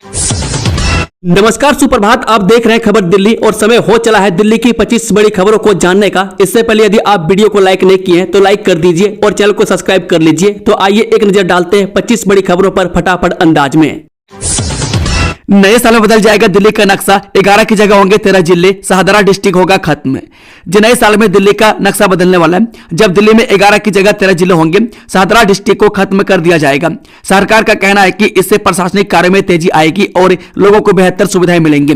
नमस्कार, सुप्रभात। आप देख रहे हैं खबर दिल्ली और समय हो चला है दिल्ली की 25 बड़ी खबरों को जानने का। इससे पहले यदि आप वीडियो को लाइक नहीं किए हैं तो लाइक कर दीजिए और चैनल को सब्सक्राइब कर लीजिए। तो आइए एक नजर डालते हैं 25 बड़ी खबरों पर फटाफट अंदाज में। नए साल में बदल जाएगा दिल्ली का नक्शा। 11 की जगह होंगे 13 जिले। शाहदरा डिस्ट्रिक्ट होगा खत्म। नए साल में दिल्ली का नक्शा बदलने वाला है। जब दिल्ली में 11 की जगह 13 जिले होंगे, शाहदरा डिस्ट्रिक्ट को खत्म कर दिया जाएगा। सरकार का कहना है कि इससे प्रशासनिक कार्य में तेजी आएगी और लोगों को बेहतर सुविधाएं मिलेंगी।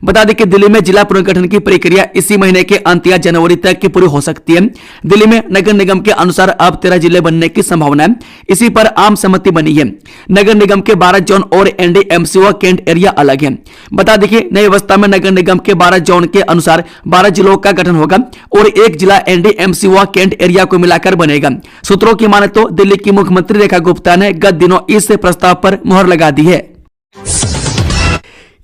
बता दें कि दिल्ली में जिला पुनर्गठन की प्रक्रिया इसी महीने के अंत या जनवरी तक की पूरी हो सकती है। दिल्ली में नगर निगम के अनुसार अब 13 जिले बनने की संभावना है। इसी पर आम सहमति बनी है। नगर निगम के 12 जोन और एनडीएमसी व कैंट एरिया अलग है। बता दें कि नई व्यवस्था में नगर निगम के 12 जोन के अनुसार 12 जिलों का गठन होगा और एक जिला एनडीएमसी व कैंट एरिया को मिलाकर बनेगा। सूत्रों की माने तो दिल्ली की मुख्यमंत्री रेखा गुप्ता ने गत दिनों इस प्रस्ताव पर मुहर लगा दी है।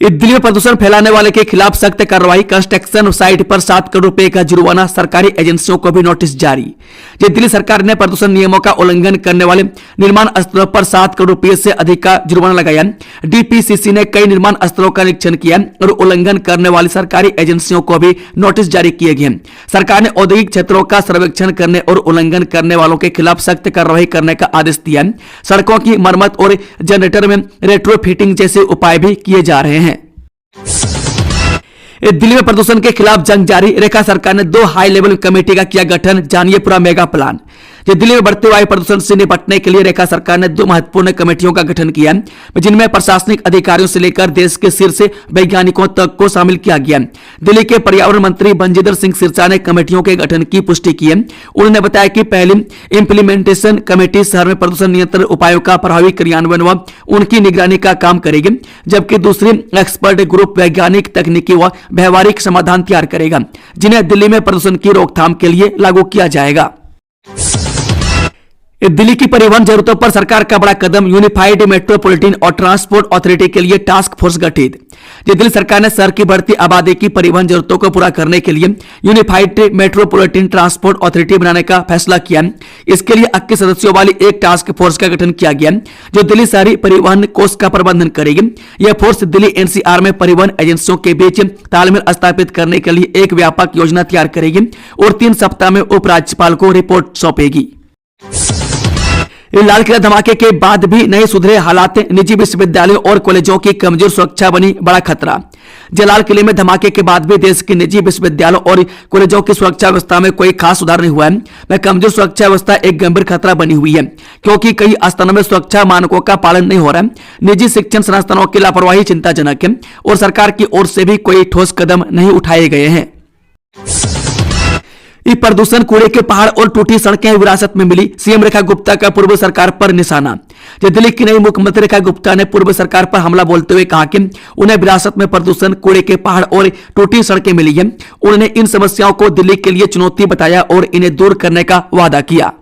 दिल्ली में प्रदूषण फैलाने वाले के खिलाफ सख्त कार्रवाई। कंस्ट्रक्शन साइट पर 7 करोड़ रुपए का जुर्माना। सरकारी एजेंसियों को भी नोटिस जारी। दिल्ली सरकार ने प्रदूषण नियमों का उल्लंघन करने वाले निर्माण स्थलों पर 7 करोड़ रुपए से अधिक का जुर्माना लगाया। डीपीसीसी ने कई निर्माण स्थलों का निरीक्षण किया और उल्लंघन करने वाली सरकारी एजेंसियों को भी नोटिस जारी किए गए। सरकार ने औद्योगिक क्षेत्रों का सर्वेक्षण करने और उल्लंघन करने वालों के खिलाफ सख्त कार्रवाई करने का आदेश दिया। सड़कों की मरम्मत और जनरेटर में रेट्रोफिटिंग जैसे उपाय भी किए जा रहे हैं। दिल्ली में प्रदूषण के खिलाफ जंग जारी। रेखा सरकार ने 2 हाई लेवल कमेटी का किया गठन। जानिए पूरा मेगा प्लान। दिल्ली में बढ़ते वायु प्रदूषण से निपटने के लिए रेखा सरकार ने 2 महत्वपूर्ण कमेटियों का गठन किया, जिनमें प्रशासनिक अधिकारियों से लेकर देश के शीर्ष वैज्ञानिकों तक को शामिल किया गया। दिल्ली के पर्यावरण मंत्री बंजिंदर सिंह सिरसा ने कमेटियों के गठन की पुष्टि की है। उन्होंने बताया कि पहली इंप्लीमेंटेशन कमेटी शहर में प्रदूषण नियंत्रण उपायों का प्रभावी क्रियान्वयन व उनकी निगरानी का काम करेगी, जबकि दूसरी एक्सपर्ट ग्रुप वैज्ञानिक, तकनीकी व व्यवहारिक समाधान तैयार करेगा, जिन्हें दिल्ली में प्रदूषण की रोकथाम के लिए लागू किया जाएगा। दिल्ली की परिवहन जरूरतों पर सरकार का बड़ा कदम। यूनिफाइड मेट्रोपॉलिटन और ट्रांसपोर्ट अथॉरिटी के लिए टास्क फोर्स गठित। दिल्ली सरकार ने शहर की बढ़ती आबादी की परिवहन जरूरतों को पूरा करने के लिए यूनिफाइड मेट्रोपॉलिटन ट्रांसपोर्ट अथॉरिटी बनाने का फैसला किया। इसके लिए 21 सदस्यों वाली एक टास्क फोर्स का गठन किया गया, जो दिल्ली शहरी परिवहन कोष का प्रबंधन करेगी। यह फोर्स दिल्ली एनसीआर में परिवहन एजेंसियों के बीच तालमेल स्थापित करने के लिए एक व्यापक योजना तैयार करेगी और 3 सप्ताह में उपराज्यपाल को रिपोर्ट सौंपेगी। लाल किला धमाके के बाद भी नहीं सुधरे हालात। निजी विश्वविद्यालयों और कॉलेजों की कमजोर सुरक्षा बनी बड़ा खतरा। लाल किले में धमाके के बाद भी देश के निजी विश्वविद्यालयों और कॉलेजों की सुरक्षा व्यवस्था में कोई खास सुधार नहीं हुआ है। वह कमजोर सुरक्षा व्यवस्था एक गंभीर खतरा बनी हुई है, क्योंकि कई स्थानों में सुरक्षा मानकों का पालन नहीं हो रहा है। निजी शिक्षण संस्थानों की लापरवाही चिंताजनक है और सरकार की ओर से भी कोई ठोस कदम नहीं उठाए गए हैं। प्रदूषण, कूड़े के पहाड़ और टूटी सड़कें विरासत में मिली। सीएम रेखा गुप्ता का पूर्व सरकार पर निशाना। दिल्ली की नई मुख्यमंत्री रेखा गुप्ता ने पूर्व सरकार पर हमला बोलते हुए कहा कि उन्हें विरासत में प्रदूषण, कूड़े के पहाड़ और टूटी सड़कें मिली हैं। उन्होंने इन समस्याओं को दिल्ली के लिए चुनौती बताया और इन्हें दूर करने का वादा किया।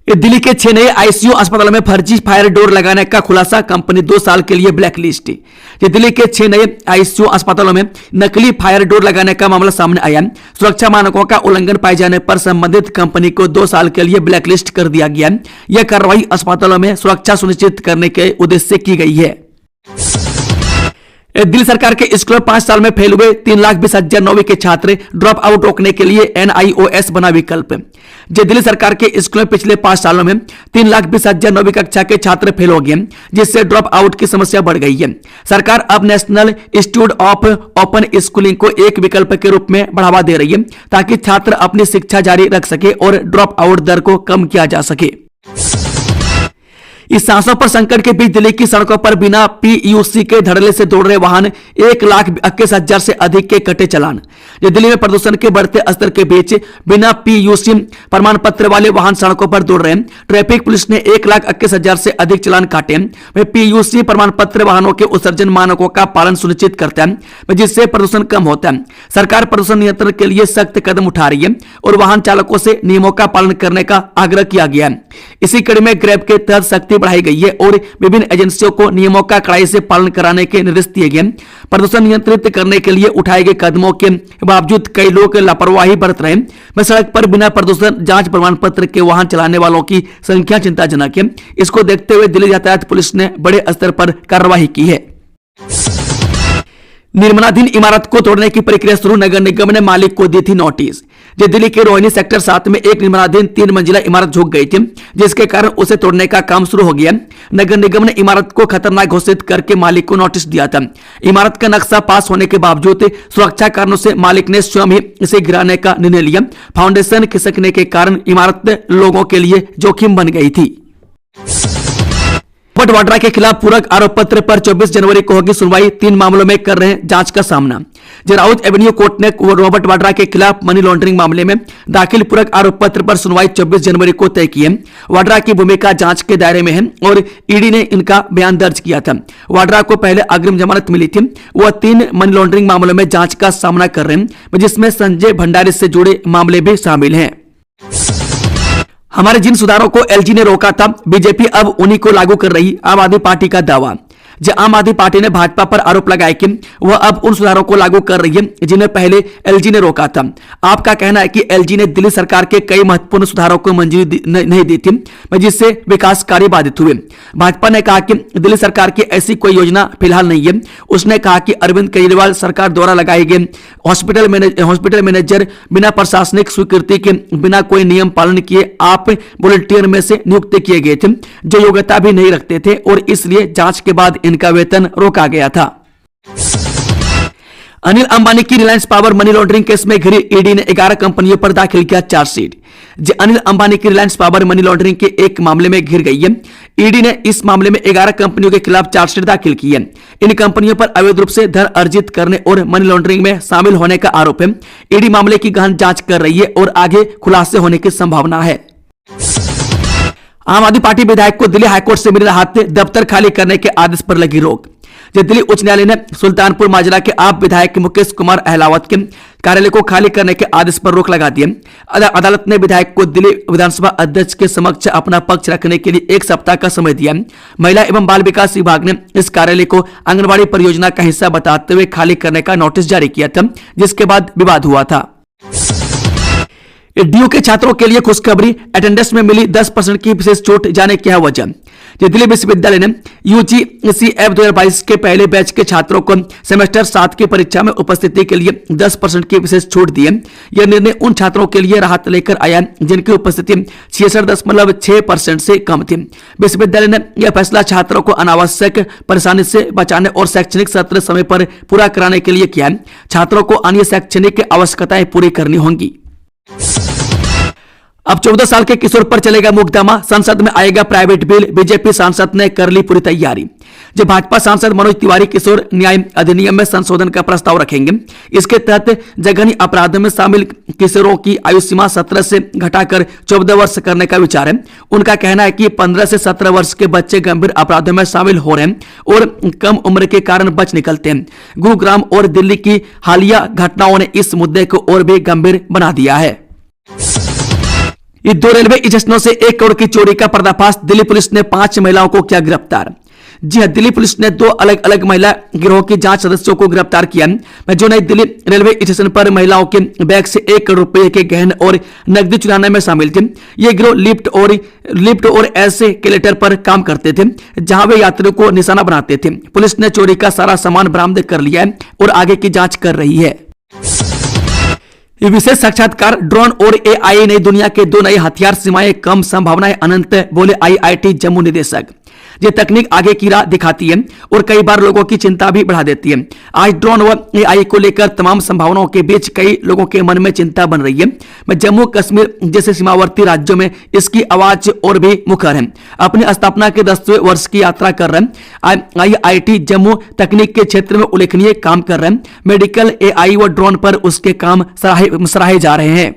दिल्ली के 6 नए आईसीयू अस्पतालों में फर्जी फायर डोर लगाने का खुलासा। कंपनी 2 साल के लिए ब्लैकलिस्ट। दिल्ली के 6 नए आईसीयू अस्पतालों में नकली फायर डोर लगाने का मामला सामने आया। सुरक्षा मानकों का उल्लंघन पाए जाने पर संबंधित कंपनी को 2 साल के लिए ब्लैकलिस्ट कर दिया गया। यह कार्रवाई अस्पतालों में सुरक्षा सुनिश्चित करने के उद्देश्य से की गई है। दिल्ली सरकार के स्कूल 5 साल में फेल हुए 3,20,000 9वीं के छात्र। ड्रॉप आउट रोकने के लिए NIOS बना विकल्प। दिल्ली सरकार के स्कूल में पिछले 5 सालों में 3,20,000 9वीं कक्षा के छात्र फेल हो गए, जिससे ड्रॉप आउट की समस्या बढ़ गई है। सरकार अब national institute of open schooling को एक विकल्प के रूप में बढ़ावा दे रही है, ताकि छात्र अपनी शिक्षा जारी रख सके और ड्रॉप आउट दर को कम किया जा सके। इस सांसों पर संकट के बीच दिल्ली की सड़कों पर बिना पीयूसी के धड़ल्ले से दौड़ रहे वाहन। 1,21,000 से अधिक के कटे चालान। दिल्ली में प्रदूषण के बढ़ते स्तर के बीच बिना पीयूसी प्रमाण पत्र वाले वाहन सड़कों पर दौड़ रहे हैं। ट्रैफिक पुलिस ने 1,21,000 से अधिक चालान काटे। वे पीयूसी प्रमाण पत्र वाहनों के उत्सर्जन मानकों का पालन सुनिश्चित करता है, जिससे प्रदूषण कम होता है। सरकार प्रदूषण नियंत्रण के लिए सख्त कदम उठा रही है और वाहन चालकों से नियमों का पालन करने का आग्रह किया गया है। इसी कड़ी में ग्रैब के तहत सख्ती बढ़ाई गई है और विभिन्न एजेंसियों को नियमों का कड़ाई से पालन कराने के निर्देश दिए गए। प्रदूषण नियंत्रित करने के लिए उठाए गए कदमों के बावजूद कई लोग लापरवाही बरत रहे हैं। वह सड़क पर बिना प्रदूषण जांच प्रमाण पत्र के वाहन चलाने वालों की संख्या चिंताजनक है। इसको देखते हुए दिल्ली यातायात पुलिस ने बड़े स्तर पर कार्रवाई की है। निर्माणाधीन इमारत को तोड़ने की प्रक्रिया शुरू, नगर निगम ने मालिक को दी थी नोटिस। जो दिल्ली के रोहिणी सेक्टर 7 में एक निर्माणाधीन 3 मंजिला इमारत झुक गई थी, जिसके कारण उसे तोड़ने का काम शुरू हो गया। नगर निगम ने इमारत को खतरनाक घोषित करके मालिक को नोटिस दिया था। इमारत का नक्शा पास होने के बावजूद सुरक्षा कारणों से मालिक ने स्वयं ही इसे गिराने का निर्णय लिया। फाउंडेशन खिसकने के कारण इमारत लोगों के लिए जोखिम बन गई थी। रॉबर्ट वाड्रा के खिलाफ पूरक आरोप पत्र पर 24 जनवरी को होगी सुनवाई। 3 मामलों में कर रहे हैं जांच का सामना। राउत एवेन्यू कोर्ट ने रॉबर्ट वाड्रा के खिलाफ मनी लॉन्ड्रिंग मामले में दाखिल पूरक आरोप पत्र पर सुनवाई 24 जनवरी को तय की है। वाड्रा की भूमिका जांच के दायरे में है और ईडी ने इनका बयान दर्ज किया था। वाड्रा को पहले अग्रिम जमानत मिली थी। वह 3 मनी लॉन्ड्रिंग मामलों में जांच का सामना कर रहे हैं, जिसमें संजय भंडारी से जुड़े मामले भी शामिल हैं। हमारे जिन सुधारों को एलजी ने रोका था, बीजेपी अब उन्हीं को लागू कर रही, आम आदमी पार्टी का दावा। आम आदमी पार्टी ने भाजपा पर आरोप लगाया कि वह अब उन सुधारों को लागू कर रही है जिन्हें पहले एलजी ने रोका था। आपका कहना है कि एलजी ने दिल्ली सरकार के कई महत्वपूर्ण सुधारों को मंजूरी नहीं दी थी, जिससे विकास कार्य बाधित हुए। भाजपा ने कहा कि दिल्ली सरकार की ऐसी कोई योजना फिलहाल नहीं है। उसने कहा कि अरविंद केजरीवाल सरकार द्वारा लगाए गए हॉस्पिटल मैनेजर बिना प्रशासनिक स्वीकृति के, बिना कोई नियम पालन किए आप वॉलंटियर में से नियुक्त किए गए थे, जो योग्यता भी नहीं रखते थे, और इसलिए जांच के बाद इनका वेतन रोका गया था। अनिल अंबानी की Reliance power money laundering case में घिरी ईडी ने 11 कंपनियों पर दाखिल किया चार्जशीट। अनिल अंबानी की रिलायंस पावर मनी लॉन्ड्रिंग के एक मामले में घिर गई है। ईडी ने इस मामले में 11 कंपनियों के खिलाफ चार्जशीट दाखिल की है। इन कंपनियों पर अवैध रूप से धन अर्जित करने और मनी लॉन्ड्रिंग में शामिल होने का आरोप है। ईडी मामले की गहन जांच कर रही है और आगे खुलासे होने की संभावना है। आम आदमी पार्टी विधायक को दिल्ली हाईकोर्ट से मिली राहत, दफ्तर खाली करने के आदेश पर लगी रोक। दिल्ली उच्च न्यायालय ने सुल्तानपुर माजरा के आप विधायक मुकेश कुमार अहलावत के कार्यालय को खाली करने के आदेश पर रोक लगा दी। अदालत ने विधायक को दिल्ली विधानसभा अध्यक्ष के समक्ष अपना पक्ष रखने के लिए 1 सप्ताह का समय दिया। महिला एवं बाल विकास विभाग ने इस कार्यालय को आंगनबाड़ी परियोजना का हिस्सा बताते हुए खाली करने का नोटिस जारी किया था, जिसके बाद विवाद हुआ था। डीयू के छात्रों के लिए खुशखबरी, अटेंडेंस में मिली 10% की विशेष छूट, जाने क्या वजह। दिल्ली विश्वविद्यालय ने यूजीसीएफ 2022 के पहले बैच के छात्रों को सेमेस्टर 7 की परीक्षा में उपस्थिति के लिए 10% की विशेष छूट दी है। यह निर्णय उन छात्रों के लिए राहत लेकर आया जिनकी उपस्थिति 66.6% से कम थी। विश्वविद्यालय ने यह फैसला छात्रों को अनावश्यक परेशानी से बचाने और शैक्षणिक सत्र समय पर पूरा कराने के लिए किया है। छात्रों को अन्य शैक्षणिक आवश्यकताएं पूरी करनी होंगी। अब 14 साल के किशोर पर चलेगा मुकदमा, संसद में आएगा प्राइवेट बिल, बीजेपी सांसद ने कर ली पूरी तैयारी। भाजपा सांसद मनोज तिवारी किशोर न्याय अधिनियम में संशोधन का प्रस्ताव रखेंगे। इसके तहत जघन्य अपराधों में शामिल किशोरों की आयु सीमा 17 से घटाकर 14 वर्ष करने का विचार है। उनका कहना है कि 15 से 17 वर्ष के बच्चे गंभीर अपराधों में शामिल हो रहे हैं और कम उम्र के कारण बच निकलते हैं। गुरुग्राम और दिल्ली की हालिया घटनाओं ने इस मुद्दे को और भी गंभीर बना दिया है। 2 रेलवे स्टेशनों से 1 करोड़ की चोरी का पर्दाफाश, दिल्ली पुलिस ने 5 महिलाओं को किया गिरफ्तार। दिल्ली पुलिस ने 2 अलग अलग महिला गिरोह की जांच सदस्यों को गिरफ्तार किया, जो नई दिल्ली रेलवे स्टेशन पर महिलाओं के बैग से 1 करोड़ रुपए के गहने और नकदी चुराने में शामिल थे। ये गिरोह लिफ्ट और एस्केलेटर पर काम करते थे, जहां वे यात्रियों को निशाना बनाते थे। पुलिस ने चोरी का सारा सामान बरामद कर लिया है और आगे की जांच कर रही है। विशेष साक्षात्कार, ड्रोन और एआई नई दुनिया के 2 नए हथियार, सीमाएं कम संभावनाएं अनंत, बोले आईआईटी जम्मू निदेशक। ये तकनीक आगे की राह दिखाती है और कई बार लोगों की चिंता भी बढ़ा देती है। आज ड्रोन व एआई को लेकर तमाम संभावनाओं के बीच कई लोगों के मन में चिंता बन रही है। जम्मू कश्मीर जैसे सीमावर्ती राज्यों में इसकी आवाज और भी मुखर है। अपनी स्थापना के 10वें वर्ष की यात्रा कर रहे हैं आईआईटी जम्मू तकनीक के क्षेत्र में उल्लेखनीय काम कर रहे हैं। मेडिकल, एआई व ड्रोन पर उसके काम सराहे जा रहे हैं।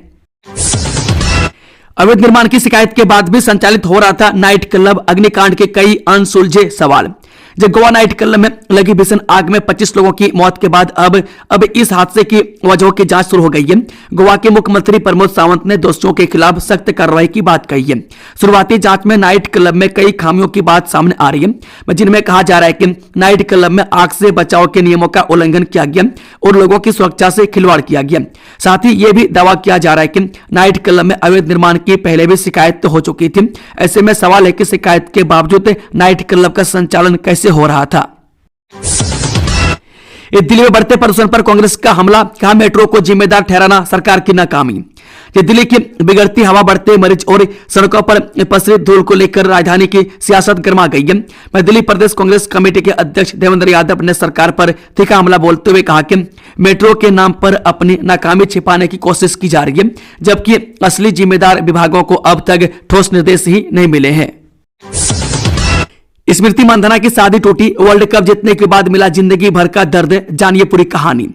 अवैध निर्माण की शिकायत के बाद भी संचालित हो रहा था नाइट क्लब, अग्निकांड के कई अनसुलझे सवाल। जो गोवा नाइट क्लब में लगी भीषण आग में 25 लोगों की मौत के बाद अब इस हादसे की वजहों की जांच शुरू हो गई है। गोवा के मुख्यमंत्री प्रमोद सावंत ने दोषियों के खिलाफ सख्त कार्रवाई की बात कही है। शुरुआती जांच में नाइट क्लब में कई खामियों की बात सामने आ रही है, जिनमें कहा जा रहा है कि नाइट क्लब में आग से बचाव के नियमों का उल्लंघन किया गया और लोगों की सुरक्षा से खिलवाड़ किया गया। साथ ही यह भी दावा किया जा रहा है कि नाइट क्लब में अवैध निर्माण की पहले भी शिकायत हो चुकी थी। ऐसे में सवाल है कि शिकायत के बावजूद नाइट क्लब का संचालन कैसे हो रहा था। दिल्ली में बढ़ते प्रदूषण पर कांग्रेस का हमला, कहा मेट्रो को जिम्मेदार ठहराना सरकार की नाकामी। दिल्ली की बिगड़ती हवा, बढ़ते मरीज और सड़कों पर पसरी धूल को लेकर राजधानी की सियासत गर्मा गई है। दिल्ली प्रदेश कांग्रेस कमेटी के अध्यक्ष देवेंद्र यादव ने सरकार पर तीखा हमला बोलते हुए कहा कि मेट्रो के नाम पर अपनी नाकामी छिपाने की कोशिश की जा रही है, जबकि असली जिम्मेदार विभागों को अब तक ठोस निर्देश ही नहीं मिले हैं। स्मृति मंधाना की शादी टूटी, वर्ल्ड कप जीतने के बाद मिला जिंदगी भर का दर्द, जानिए पूरी कहानी।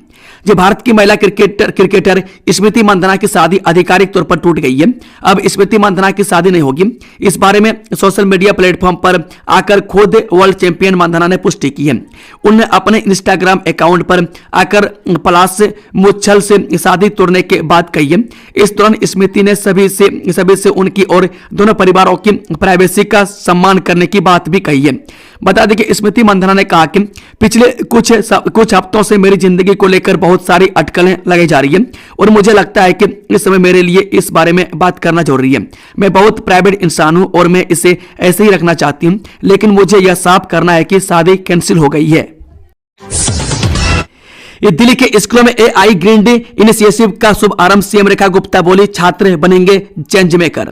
जो भारत की महिला क्रिकेटर स्मृति मंधाना की शादी आधिकारिक तौर पर टूट गई है। अब स्मृति मंधाना की शादी नहीं होगी। इस बारे में सोशल मीडिया प्लेटफॉर्म पर आकर खुद वर्ल्ड चैंपियन मंधाना ने पुष्टि की है। उन्होंने अपने इंस्टाग्राम अकाउंट पर आकर पलाश मुच्छल से शादी तोड़ने के बाद कही है। इस दौरान स्मृति ने सभी से उनकी और दोनों परिवारों की प्राइवेसी का सम्मान करने की बात भी कही है। बता दें कि स्मृति मंधाना ने कहा कि पिछले कुछ हफ्तों से मेरी जिंदगी को लेकर बहुत सारी अटकलें लगाई जा रही है और मुझे लगता है कि इस समय मेरे लिए इस बारे में बात करना जरूरी है। मैं बहुत प्राइवेट इंसान हूं और मैं इसे ऐसे ही रखना चाहती हूं, लेकिन मुझे यह साफ करना है कि शादी कैंसिल हो गई है। दिल्ली के स्कूलों में AI ग्रीन डे इनिशिएटिव का शुभारंभ, सीएम रेखा गुप्ता बोली छात्र बनेंगे चेंज मेकर।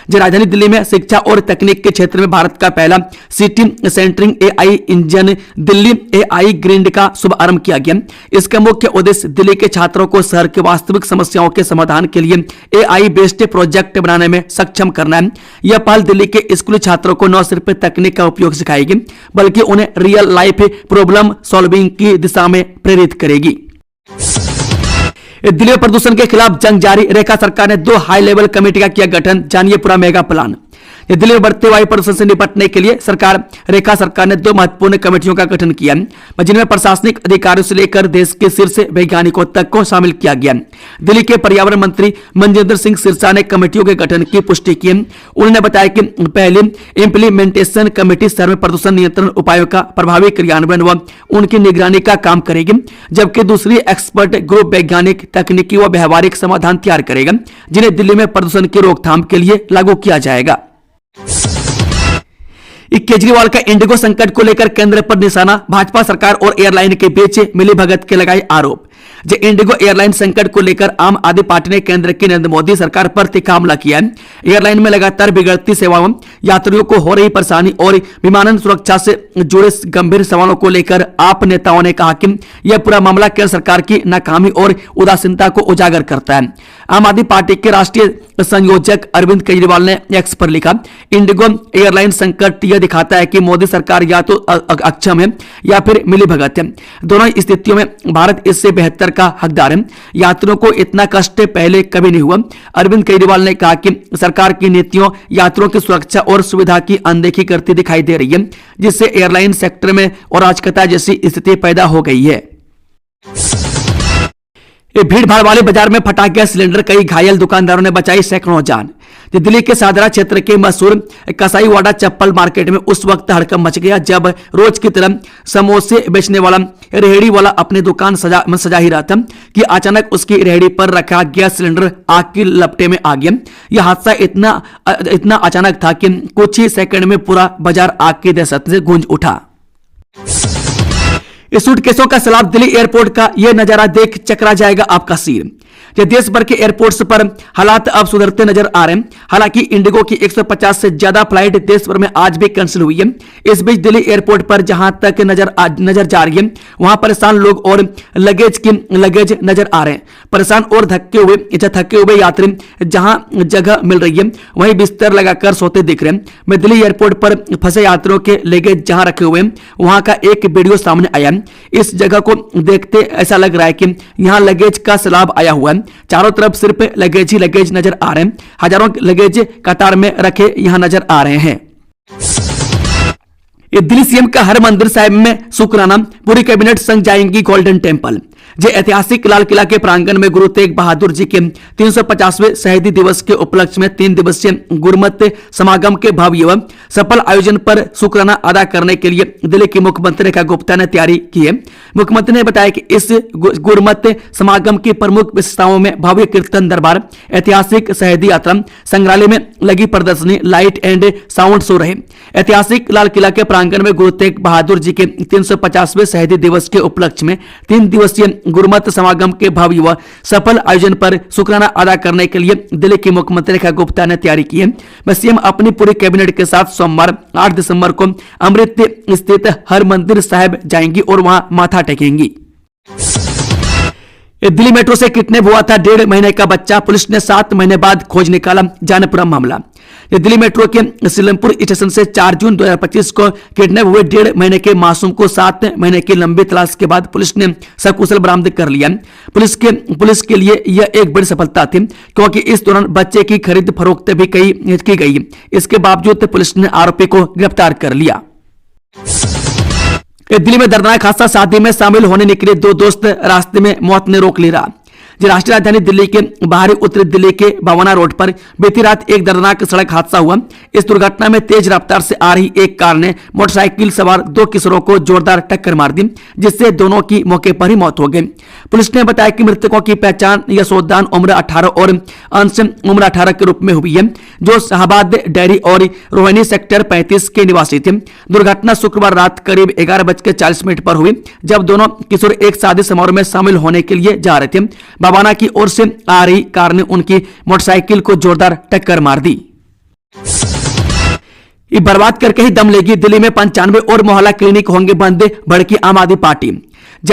जो राजधानी दिल्ली में शिक्षा और तकनीक के क्षेत्र में भारत का पहला city centring AI engine Delhi AI green day का शुभारंभ किया गया। इसका मुख्य उद्देश्य दिल्ली के छात्रों को शहर के वास्तविक समस्याओं के समाधान के लिए AI बेस्ड प्रोजेक्ट बनाने में सक्षम करना है। यह पहल दिल्ली के स्कूली छात्रों को न सिर्फ तकनीक का उपयोग सिखाएगी, बल्कि उन्हें रियल लाइफ प्रॉब्लम सॉल्विंग की दिशा में प्रेरित करेगी। दिल्ली में प्रदूषण के खिलाफ जंग जारी, रेखा सरकार ने 2 हाई लेवल कमेटी का किया गठन, जानिए पूरा मेगा प्लान। दिल्ली में बढ़ते वायु प्रदूषण से निपटने के लिए रेखा सरकार ने 2 महत्वपूर्ण कमेटियों का गठन किया, जिनमें प्रशासनिक अधिकारियों से लेकर देश के शीर्ष वैज्ञानिकों तक को शामिल किया गया। दिल्ली के पर्यावरण मंत्री मंजिंदर सिंह सिरसा ने कमेटियों के गठन की पुष्टि की। उन्होंने बताया कि पहली इंप्लीमेंटेशन कमेटी शहर में प्रदूषण नियंत्रण उपायों का प्रभावी क्रियान्वयन व उनकी निगरानी का काम करेगी, जबकि दूसरी एक्सपर्ट ग्रुप वैज्ञानिक, तकनीकी व व्यवहारिक समाधान तैयार करेगा, जिन्हें दिल्ली में प्रदूषण की रोकथाम के लिए लागू किया जाएगा। केजरीवाल का इंडिगो संकट को लेकर केंद्र पर निशाना, भाजपा सरकार और एयरलाइन के बीच मिलीभगत के लगाए आरोप। जो इंडिगो एयरलाइन संकट को लेकर आम आदमी पार्टी ने केंद्र की नरेंद्र मोदी सरकार पर तीखा हमला किया है। एयरलाइन में लगातार बिगड़ती सेवाओं, यात्रियों को हो रही परेशानी और विमानन सुरक्षा से जुड़े गंभीर सवालों को लेकर आप नेताओं ने कहा कि यह पूरा मामला केंद्र सरकार की नाकामी और उदासीनता को उजागर करता है। आम आदमी पार्टी के राष्ट्रीय संयोजक अरविंद केजरीवाल ने एक्स पर लिखा, इंडिगो एयरलाइन संकट यह दिखाता है कि मोदी सरकार या तो अक्षम है या फिर मिलीभगत है। दोनों स्थितियों में भारत इससे बेहतर का हकदार है। यात्रियों को इतना कष्ट पहले कभी नहीं हुआ। अरविंद केजरीवाल ने कहा कि सरकार की नीतियों यात्रियों की सुरक्षा और सुविधा की अनदेखी करती दिखाई दे रही है, जिससे एयरलाइन सेक्टर में अराजकता जैसी स्थिति पैदा हो गई है। भीड़ भाड़ वाले बाजार में फटा गया सिलेंडर, कई घायल, दुकानदारों ने बचाई सैकड़ों जान। दिल्ली के सादरा क्षेत्र के मशहूर कसाईवाड़ा चप्पल मार्केट में उस वक्त हड़कंप मच गया जब रोज की तरह समोसे बेचने वाला रेहड़ी वाला अपनी दुकान सजा ही रहा था कि अचानक उसकी रेहड़ी पर रखा गैस सिलेंडर आग की लपटे में आ गया। यह हादसा इतना अचानक था कि कुछ ही सेकंड में पूरा बाजार आग की दहशत से गूंज उठा। इस सूटकेसों का सैलाब, दिल्ली एयरपोर्ट का यह नजारा देख चकरा जाएगा आपका सिर। देश भर के एयरपोर्ट्स पर हालात अब सुधरते नजर आ रहे हैं। हालांकि इंडिगो की 150 से ज्यादा फ्लाइट देश भर में आज भी कैंसिल हुई है। इस बीच दिल्ली एयरपोर्ट पर जहां तक नजर जा रही है, वहां परेशान लोग और लगेज नजर आ रहे हैं। परेशान और थके हुए यात्री जहां जगह मिल रही है वहीं बिस्तर लगाकर सोते दिख रहे हैं। मैं दिल्ली एयरपोर्ट पर फंसे यात्रियों के लगेज जहां रखे हुए हैं वहां का एक वीडियो सामने आया। इस जगह को देखते ऐसा लग रहा है कि यहां लगेज का सैलाब आया हुआ है। चारों तरफ सिर्फ लगेज ही लगेज नजर आ रहे हैं। हजारों लगेज कतार में रखे यहां नजर आ रहे हैं। ये दिल्ली सीएम का हर मंदिर साहिब में शुक्राना, पूरी कैबिनेट संग जाएंगी गोल्डन टेम्पल। जो ऐतिहासिक लाल किला के प्रांगण में गुरु तेग बहादुर जी के 350वें शहीदी दिवस के उपलक्ष्य में 3 दिवसीय गुरमत समागम के भव्य व सफल आयोजन पर शुक्राना अदा करने के लिए दिल्ली की मुख्यमंत्री रेखा गुप्ता ने तैयारी की है। मुख्यमंत्री ने बताया कि इस गुरमत समागम की प्रमुख विशेषताओं में भव्य कीर्तन दरबार, ऐतिहासिक शहीदी यात्रा, संग्रहालय में लगी प्रदर्शनी, लाइट एंड साउंड शो रहे। ऐतिहासिक लाल किला के प्रांगण में गुरु तेग बहादुर जी के 350वें शहीदी दिवस के उपलक्ष्य में 3 दिवसीय गुरमत समागम के भव्य व सफल आयोजन पर शुक्राना अदा करने के लिए दिल्ली की मुख्यमंत्री रेखा गुप्ता ने तैयारी की है। सीएम अपनी पूरी कैबिनेट के साथ सोमवार 8 दिसंबर को अमृत स्थित हर मंदिर साहिब जाएंगी और वहां माथा टेकेंगी। दिल्ली मेट्रो से किडनैप हुआ था 1.5 महीने का बच्चा, पुलिस ने 7 महीने बाद खोज निकाला, जानपुरा मामला। दिल्ली मेट्रो के सीलमपुर स्टेशन से 4 जून 2025 को किडनैप हुए 1.5 महीने के मासूम को 7 महीने की लंबी तलाश के बाद पुलिस ने सकुशल बरामद कर लिया। पुलिस के लिए यह एक बड़ी सफलता थी, क्योंकि इस दौरान बच्चे की खरीद फरोख्त भी की गई। इसके बावजूद पुलिस ने आरोपी को गिरफ्तार कर लिया। दिल्ली में दर्दनाक हादसा, शादी में शामिल होने निकले 2 दोस्त, रास्ते में मौत ने रोक लिया। राष्ट्रीय राजधानी दिल्ली के बाहरी उत्तरी दिल्ली के बावना रोड पर बीती रात एक दर्दनाक सड़क हादसा हुआ। इस दुर्घटना में तेज रफ्तार से आ रही एक कार ने मोटरसाइकिल सवार 2 किशोरों को जोरदार टक्कर मार दी, जिससे दोनों की मौके पर ही मौत हो गई। पुलिस ने बताया कि मृतकों की पहचान यशोदान उम्र 18 और अंश उम्र 18 के रूप में हुई है, जो शाहबाद डेयरी और रोहिणी सेक्टर 35 के निवासी थे। दुर्घटना शुक्रवार रात करीब 11:40 पर हुई, जब दोनों किशोर एक शादी समारोह में शामिल होने के लिए जा रहे थे। बावाना की ओर से आ रही कार ने उनकी मोटरसाइकिल को जोरदार टक्कर मार दी। बर्बाद करके ही दम लेगी, दिल्ली में 95 और मोहल्ला क्लिनिक होंगे बंद, भड़की आम आदमी पार्टी।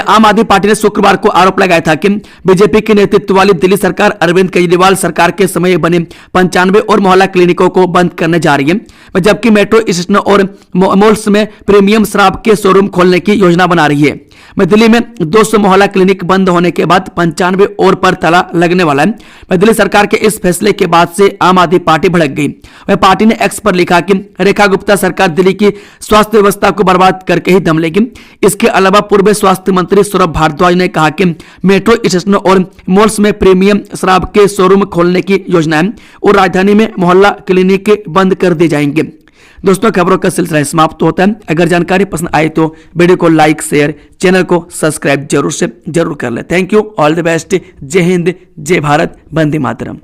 आम आदमी पार्टी ने शुक्रवार को आरोप लगाया था कि बीजेपी के नेतृत्व वाली दिल्ली सरकार अरविंद केजरीवाल सरकार के समय बने 95 और मोहल्ला क्लिनिकों को बंद करने जा रही है, जबकि मेट्रो स्टेशनों और मॉल्स में प्रीमियम शराब के शोरूम खोलने की योजना बना रही है। दिल्ली में 200 मोहल्ला क्लिनिक बंद होने के बाद 95 और पर ताला लगने वाला है। दिल्ली सरकार के इस फैसले के बाद से आम आदमी पार्टी भड़क गई। वह पार्टी ने एक्स पर लिखा कि रेखा गुप्ता सरकार दिल्ली की स्वास्थ्य व्यवस्था को बर्बाद करके ही दम लेगी। इसके अलावा पूर्व स्वास्थ्य मंत्री सौरभ भारद्वाज ने कहा कि मेट्रो स्टेशनों और मॉल्स में प्रीमियम शराब के शोरूम खोलने की योजना है और राजधानी में मोहल्ला क्लिनिक बंद कर दिए जाएंगे। दोस्तों, खबरों का सिलसिला समाप्त होता है। अगर जानकारी पसंद आए तो वीडियो को लाइक, शेयर, चैनल को सब्सक्राइब जरूर कर ले। Thank you, all the best. जय हिंद, जय भारत, वंदे मातरम।